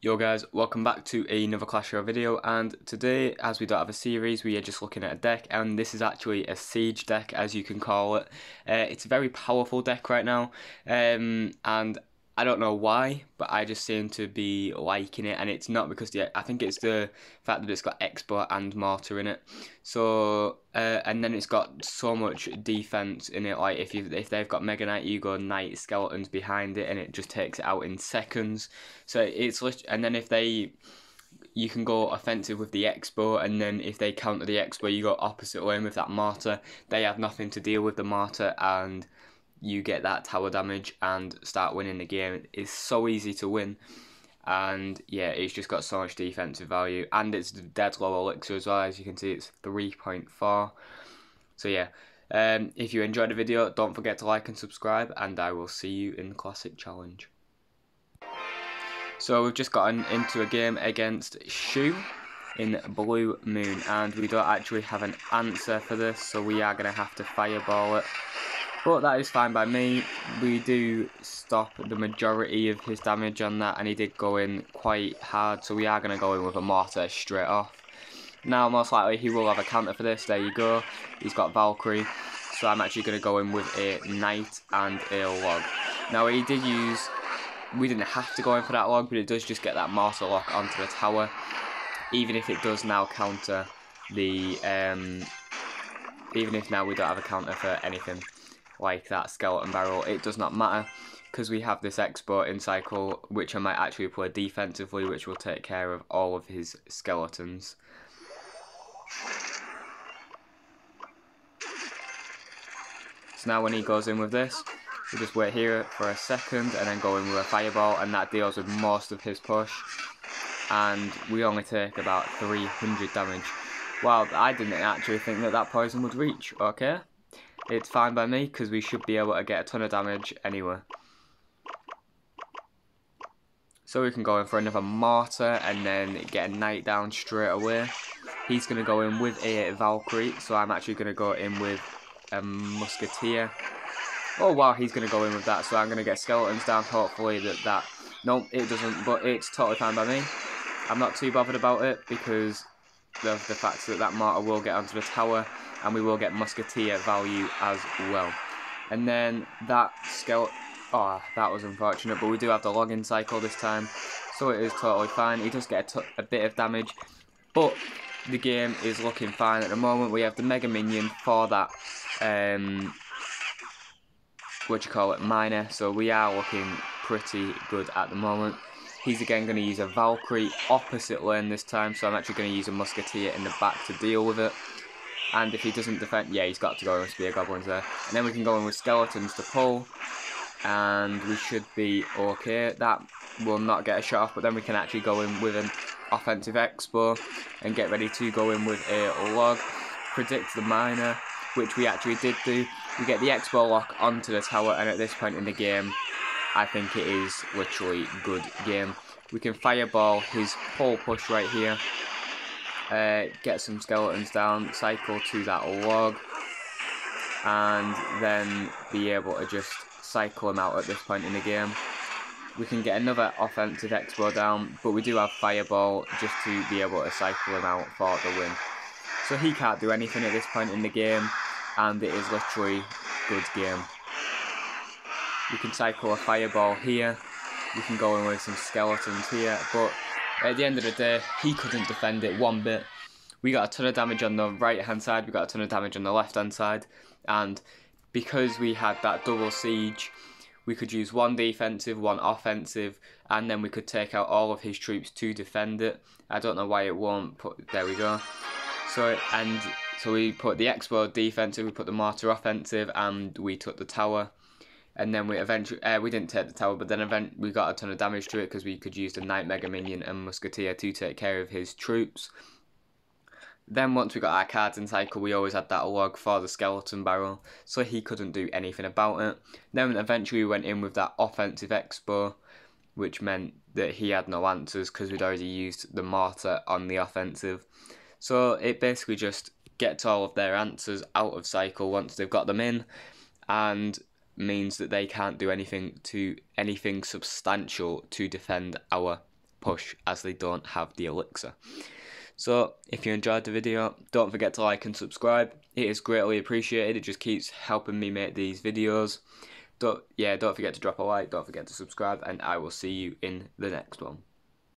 Yo guys, welcome back to another Clash Royale video, and today, as we don't have a series, we are just looking at a deck, and this is actually a siege deck, as you can call it. It's a very powerful deck right now, and I don't know why, but I just seem to be liking it, and it's not because I think it's the fact that it's got export and mortar in it. So and then it's got so much defense in it. Like if they've got Mega Knight, you go Knight Skeletons behind it, and it just takes it out in seconds. So and then you can go offensive with the expo, and then if they counter the expo, you go opposite lane with that mortar. They have nothing to deal with the mortar, and you get that tower damage and start winning the game. It's so easy to win, and yeah, it's just got so much defensive value, and it's dead low elixir as well. As you can see, it's 3.4. So yeah, if you enjoyed the video, don't forget to like and subscribe, and I will see you in the Classic Challenge. So we've just gotten into a game against Shu in Blue Moon, and we don't actually have an answer for this, so we are going to have to fireball it. But that is fine by me. We do stop the majority of his damage on that, and he did go in quite hard, so we are going to go in with a mortar straight off. Now, most likely he will have a counter for this. There you go. He's got Valkyrie, so I'm actually going to go in with a Knight and a log. Now, we didn't have to go in for that log, but it does just get that mortar lock onto the tower, even if it does now counter the, even if now we don't have a counter for anything like that skeleton barrel, it does not matter, because we have this export in cycle, which I might actually play defensively, which will take care of all of his skeletons. So now when he goes in with this, we just wait here for a second and then go in with a fireball, and that deals with most of his push, and we only take about 300 damage. Well, I didn't actually think that that poison would reach. Okay, it's fine by me, because we should be able to get a ton of damage anyway. So we can go in for another mortar and then get a Knight down straight away. He's going to go in with a Valkyrie, so I'm actually going to go in with a Musketeer. Oh wow, he's going to go in with that, so I'm going to get skeletons down, hopefully that... No, it doesn't, but it's totally fine by me. I'm not too bothered about it, because of the fact that mortar will get onto the tower, and we will get Musketeer value as well. And then that skeleton... Oh, that was unfortunate, but we do have the login cycle this time, so it is totally fine. He does get a bit of damage, but the game is looking fine at the moment. We have the Mega Minion for that, miner, so we are looking pretty good at the moment. He's again going to use a Valkyrie opposite lane this time, so I'm actually going to use a Musketeer in the back to deal with it. And if he doesn't defend, yeah, he's got to go with Spear Goblins there. And then we can go in with Skeletons to pull, and we should be okay. That will not get a shot off, but then we can actually go in with an offensive expo and get ready to go in with a log, predict the miner, which we actually did do. We get the expo lock onto the tower, and at this point in the game, I think it is literally good game. We can fireball his whole push right here, get some skeletons down, cycle to that log, and then be able to just cycle him out at this point in the game. We can get another offensive expo down, but we do have fireball just to be able to cycle him out for the win. So he can't do anything at this point in the game, and it is literally good game. We can cycle a fireball here, we can go in with some skeletons here, but at the end of the day, he couldn't defend it one bit. We got a ton of damage on the right hand side, we got a ton of damage on the left hand side, and because we had that double siege, we could use one defensive, one offensive, and then we could take out all of his troops to defend it. I don't know why it won't, there we go. So we put the expo defensive, we put the mortar offensive, and we took the tower. And then we eventually, we didn't take the tower, but then we got a ton of damage to it, because we could use the Knight Mega Minion and Musketeer to take care of his troops. Then once we got our cards in cycle, we always had that log for the skeleton barrel, so he couldn't do anything about it. Then eventually we went in with that offensive expo, which meant that he had no answers, because we'd already used the mortar on the offensive. So it basically just gets all of their answers out of cycle once they've got them in, and means that they can't do anything substantial to defend our push as they don't have the elixir. So if you enjoyed the video, don't forget to like and subscribe. It is greatly appreciated. It just keeps helping me make these videos. Don't forget to drop a like, don't forget to subscribe, and I will see you in the next one.